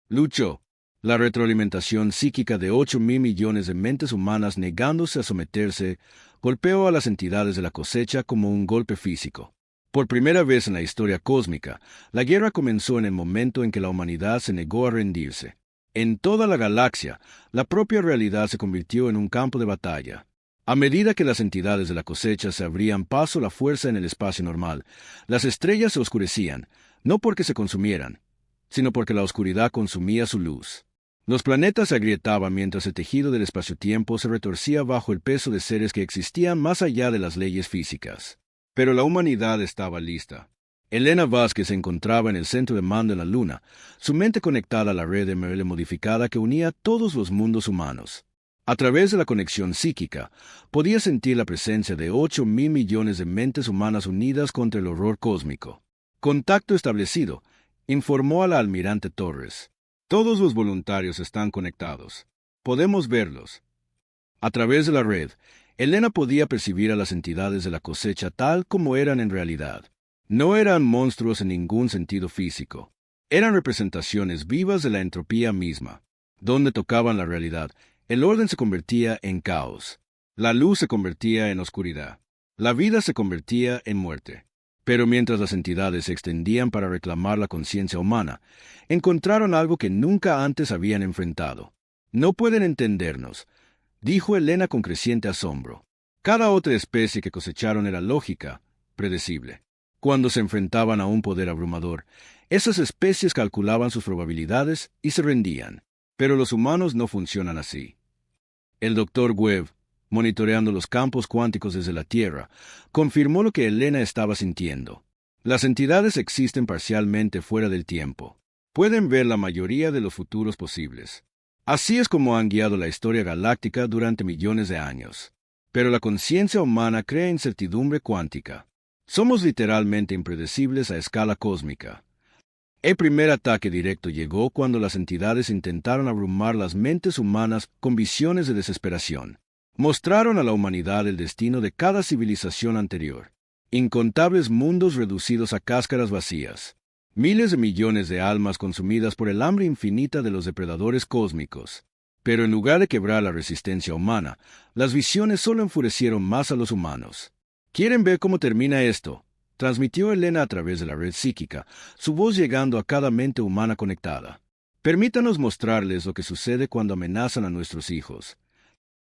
Luchó. La retroalimentación psíquica de 8.000 millones de mentes humanas negándose a someterse golpeó a las entidades de la cosecha como un golpe físico. Por primera vez en la historia cósmica, la guerra comenzó en el momento en que la humanidad se negó a rendirse. En toda la galaxia, la propia realidad se convirtió en un campo de batalla. A medida que las entidades de la cosecha se abrían paso a la fuerza en el espacio normal, las estrellas se oscurecían, no porque se consumieran, sino porque la oscuridad consumía su luz. Los planetas se agrietaban mientras el tejido del espacio-tiempo se retorcía bajo el peso de seres que existían más allá de las leyes físicas. Pero la humanidad estaba lista. Elena Vázquez se encontraba en el centro de mando en la Luna, su mente conectada a la red MRL modificada que unía todos los mundos humanos. A través de la conexión psíquica, podía sentir la presencia de 8.000 millones de mentes humanas unidas contra el horror cósmico. Contacto establecido, informó a la almirante Torres. Todos los voluntarios están conectados. Podemos verlos. A través de la red, Elena podía percibir a las entidades de la cosecha tal como eran en realidad. No eran monstruos en ningún sentido físico. Eran representaciones vivas de la entropía misma. Donde tocaban la realidad, el orden se convertía en caos. La luz se convertía en oscuridad. La vida se convertía en muerte. Pero mientras las entidades se extendían para reclamar la conciencia humana, encontraron algo que nunca antes habían enfrentado. «No pueden entendernos», dijo Elena con creciente asombro. Cada otra especie que cosecharon era lógica, predecible. Cuando se enfrentaban a un poder abrumador, esas especies calculaban sus probabilidades y se rendían. Pero los humanos no funcionan así. El Dr. Webb, monitoreando los campos cuánticos desde la Tierra, confirmó lo que Elena estaba sintiendo. Las entidades existen parcialmente fuera del tiempo. Pueden ver la mayoría de los futuros posibles. Así es como han guiado la historia galáctica durante millones de años. Pero la conciencia humana crea incertidumbre cuántica. Somos literalmente impredecibles a escala cósmica. El primer ataque directo llegó cuando las entidades intentaron abrumar las mentes humanas con visiones de desesperación. Mostraron a la humanidad el destino de cada civilización anterior. Incontables mundos reducidos a cáscaras vacías. Miles de millones de almas consumidas por el hambre infinita de los depredadores cósmicos. Pero en lugar de quebrar la resistencia humana, las visiones solo enfurecieron más a los humanos. ¿Quieren ver cómo termina esto?, transmitió Elena a través de la red psíquica, su voz llegando a cada mente humana conectada. Permítanos mostrarles lo que sucede cuando amenazan a nuestros hijos.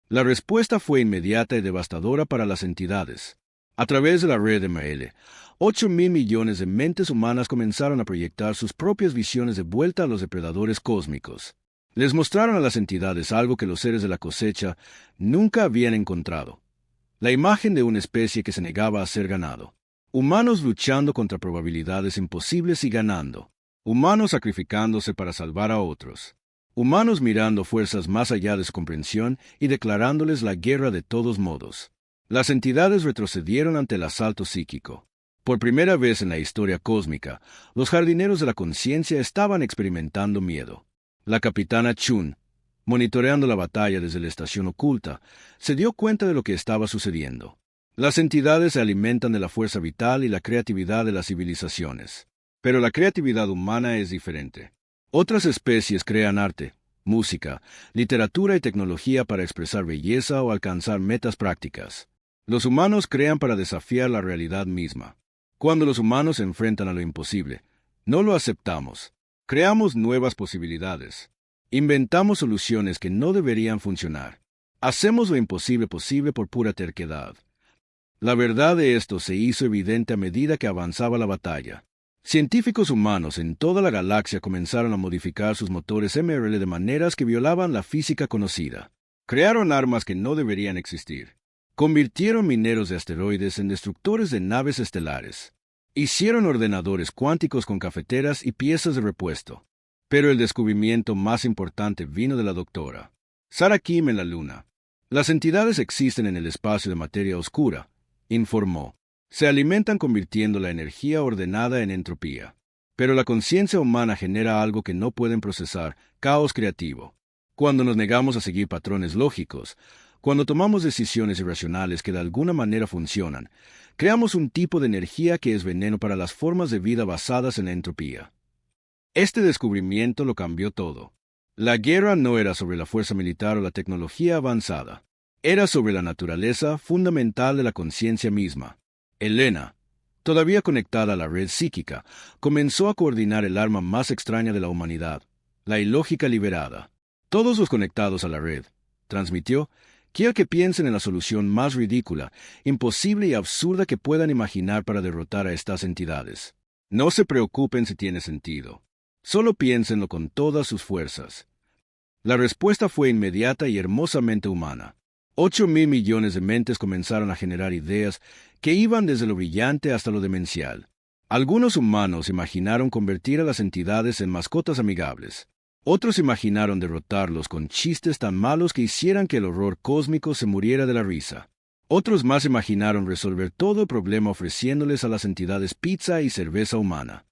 La respuesta fue inmediata y devastadora para las entidades. A través de la red ML, 8.000 millones de mentes humanas comenzaron a proyectar sus propias visiones de vuelta a los depredadores cósmicos. Les mostraron a las entidades algo que los seres de la cosecha nunca habían encontrado. La imagen de una especie que se negaba a ser ganado. Humanos luchando contra probabilidades imposibles y ganando. Humanos sacrificándose para salvar a otros. Humanos mirando fuerzas más allá de su comprensión y declarándoles la guerra de todos modos. Las entidades retrocedieron ante el asalto psíquico. Por primera vez en la historia cósmica, los jardineros de la conciencia estaban experimentando miedo. La capitana Chun, monitoreando la batalla desde la estación oculta, se dio cuenta de lo que estaba sucediendo. Las entidades se alimentan de la fuerza vital y la creatividad de las civilizaciones. Pero la creatividad humana es diferente. Otras especies crean arte, música, literatura y tecnología para expresar belleza o alcanzar metas prácticas. Los humanos crean para desafiar la realidad misma. Cuando los humanos se enfrentan a lo imposible, no lo aceptamos. Creamos nuevas posibilidades. Inventamos soluciones que no deberían funcionar. Hacemos lo imposible posible por pura terquedad. La verdad de esto se hizo evidente a medida que avanzaba la batalla. Científicos humanos en toda la galaxia comenzaron a modificar sus motores MRL de maneras que violaban la física conocida. Crearon armas que no deberían existir. Convirtieron mineros de asteroides en destructores de naves estelares. Hicieron ordenadores cuánticos con cafeteras y piezas de repuesto. Pero el descubrimiento más importante vino de la doctora Sarah Kim en la Luna. Las entidades existen en el espacio de materia oscura, informó. Se alimentan convirtiendo la energía ordenada en entropía. Pero la conciencia humana genera algo que no pueden procesar, caos creativo. Cuando nos negamos a seguir patrones lógicos, cuando tomamos decisiones irracionales que de alguna manera funcionan, creamos un tipo de energía que es veneno para las formas de vida basadas en la entropía. Este descubrimiento lo cambió todo. La guerra no era sobre la fuerza militar o la tecnología avanzada. Era sobre la naturaleza fundamental de la conciencia misma. Elena, todavía conectada a la red psíquica, comenzó a coordinar el arma más extraña de la humanidad, la ilógica liberada. Todos los conectados a la red, transmitió, quiero que piensen en la solución más ridícula, imposible y absurda que puedan imaginar para derrotar a estas entidades. No se preocupen si tiene sentido. Solo piénsenlo con todas sus fuerzas. La respuesta fue inmediata y hermosamente humana. 8.000 millones de mentes comenzaron a generar ideas que iban desde lo brillante hasta lo demencial. Algunos humanos imaginaron convertir a las entidades en mascotas amigables. Otros imaginaron derrotarlos con chistes tan malos que hicieran que el horror cósmico se muriera de la risa. Otros más imaginaron resolver todo el problema ofreciéndoles a las entidades pizza y cerveza humana.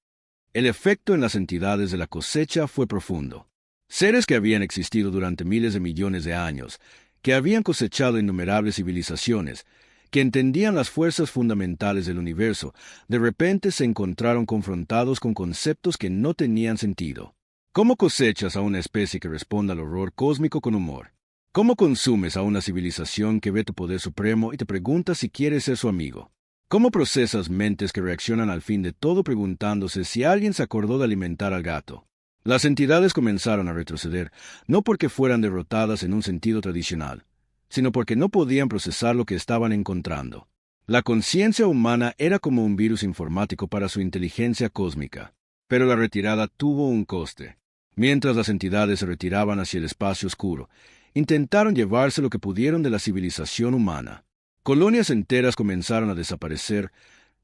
El efecto en las entidades de la cosecha fue profundo. Seres que habían existido durante miles de millones de años, que habían cosechado innumerables civilizaciones, que entendían las fuerzas fundamentales del universo, de repente se encontraron confrontados con conceptos que no tenían sentido. ¿Cómo cosechas a una especie que responda al horror cósmico con humor? ¿Cómo consumes a una civilización que ve tu poder supremo y te pregunta si quieres ser su amigo? ¿Cómo procesas mentes que reaccionan al fin de todo preguntándose si alguien se acordó de alimentar al gato? Las entidades comenzaron a retroceder, no porque fueran derrotadas en un sentido tradicional, sino porque no podían procesar lo que estaban encontrando. La conciencia humana era como un virus informático para su inteligencia cósmica, pero la retirada tuvo un coste. Mientras las entidades se retiraban hacia el espacio oscuro, intentaron llevarse lo que pudieron de la civilización humana. Colonias enteras comenzaron a desaparecer,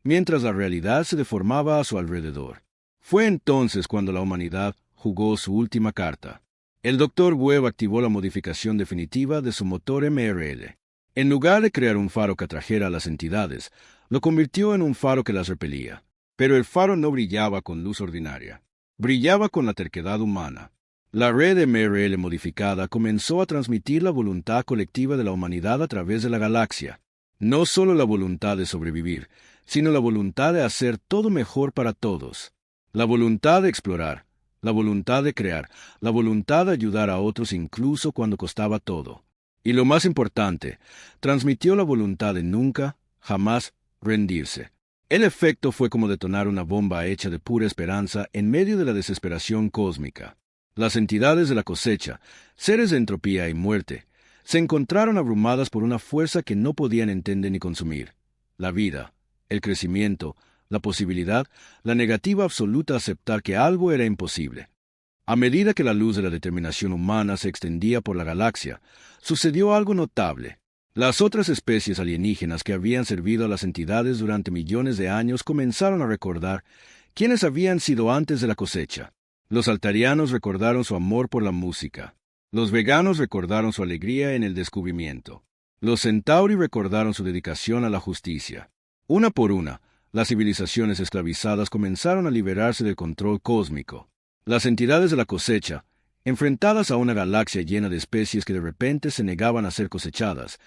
mientras la realidad se deformaba a su alrededor. Fue entonces cuando la humanidad jugó su última carta. El Dr. Webb activó la modificación definitiva de su motor MRL. En lugar de crear un faro que atrajera a las entidades, lo convirtió en un faro que las repelía. Pero el faro no brillaba con luz ordinaria. Brillaba con la terquedad humana. La red MRL modificada comenzó a transmitir la voluntad colectiva de la humanidad a través de la galaxia. No solo la voluntad de sobrevivir, sino la voluntad de hacer todo mejor para todos. La voluntad de explorar, la voluntad de crear, la voluntad de ayudar a otros incluso cuando costaba todo. Y lo más importante, transmitió la voluntad de nunca, jamás, rendirse. El efecto fue como detonar una bomba hecha de pura esperanza en medio de la desesperación cósmica. Las entidades de la cosecha, seres de entropía y muerte, se encontraron abrumadas por una fuerza que no podían entender ni consumir: la vida, el crecimiento, la posibilidad, la negativa absoluta a aceptar que algo era imposible. A medida que la luz de la determinación humana se extendía por la galaxia, sucedió algo notable. Las otras especies alienígenas que habían servido a las entidades durante millones de años comenzaron a recordar quiénes habían sido antes de la cosecha. Los altarianos recordaron su amor por la música. Los veganos recordaron su alegría en el descubrimiento. Los centauri recordaron su dedicación a la justicia. Una por una, las civilizaciones esclavizadas comenzaron a liberarse del control cósmico. Las entidades de la cosecha, enfrentadas a una galaxia llena de especies que de repente se negaban a ser cosechadas,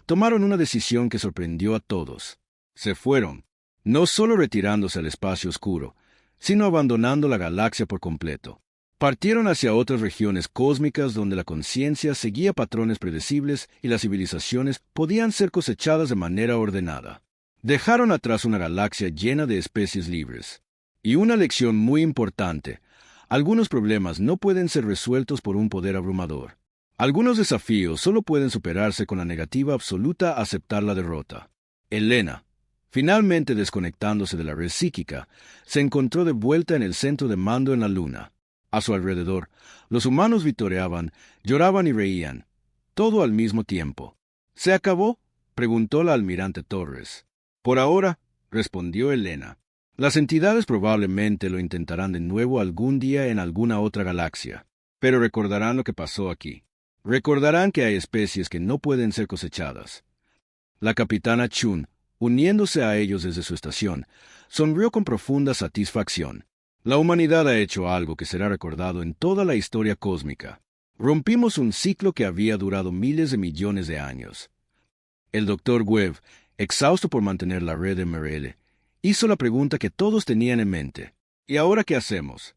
tomaron una decisión que sorprendió a todos. Se fueron, no solo retirándose al espacio oscuro, sino abandonando la galaxia por completo. Partieron hacia otras regiones cósmicas donde la conciencia seguía patrones predecibles y las civilizaciones podían ser cosechadas de manera ordenada. Dejaron atrás una galaxia llena de especies libres. Y una lección muy importante: algunos problemas no pueden ser resueltos por un poder abrumador. Algunos desafíos solo pueden superarse con la negativa absoluta a aceptar la derrota. Elena, finalmente desconectándose de la red psíquica, se encontró de vuelta en el centro de mando en la luna. A su alrededor, los humanos vitoreaban, lloraban y reían, todo al mismo tiempo. ¿Se acabó?, preguntó la almirante Torres. Por ahora, respondió Elena. Las entidades probablemente lo intentarán de nuevo algún día en alguna otra galaxia, pero recordarán lo que pasó aquí. Recordarán que hay especies que no pueden ser cosechadas. La capitana Chun, uniéndose a ellos desde su estación, sonrió con profunda satisfacción. La humanidad ha hecho algo que será recordado en toda la historia cósmica. Rompimos un ciclo que había durado miles de millones de años. El Dr. Webb, exhausto por mantener la red MRL, hizo la pregunta que todos tenían en mente. ¿Y ahora qué hacemos?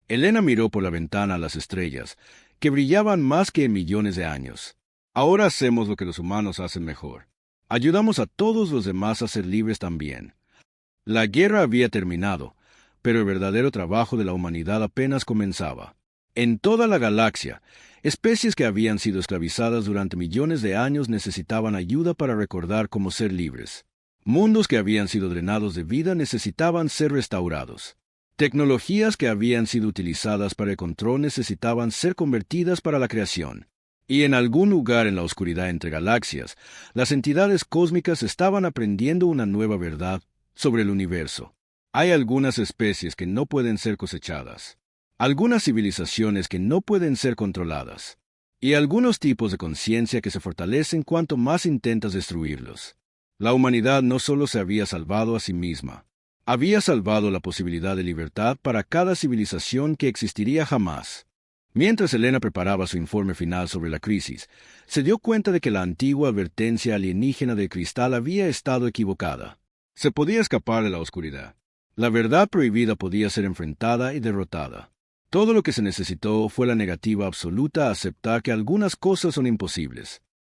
Elena miró por la ventana a las estrellas, que brillaban más que en millones de años. Ahora hacemos lo que los humanos hacen mejor. Ayudamos a todos los demás a ser libres también. La guerra había terminado, pero el verdadero trabajo de la humanidad apenas comenzaba. En toda la galaxia, especies que habían sido esclavizadas durante millones de años necesitaban ayuda para recordar cómo ser libres. Mundos que habían sido drenados de vida necesitaban ser restaurados. Tecnologías que habían sido utilizadas para el control necesitaban ser convertidas para la creación. Y en algún lugar en la oscuridad entre galaxias, las entidades cósmicas estaban aprendiendo una nueva verdad sobre el universo. Hay algunas especies que no pueden ser cosechadas, algunas civilizaciones que no pueden ser controladas, y algunos tipos de conciencia que se fortalecen cuanto más intentas destruirlos. La humanidad no solo se había salvado a sí misma, había salvado la posibilidad de libertad para cada civilización que existiría jamás. Mientras Elena preparaba su informe final sobre la crisis, se dio cuenta de que la antigua advertencia alienígena del cristal había estado equivocada. Se podía escapar de la oscuridad. La verdad prohibida podía ser enfrentada y derrotada. Todo lo que se necesitó fue la negativa absoluta a aceptar que algunas cosas son imposibles.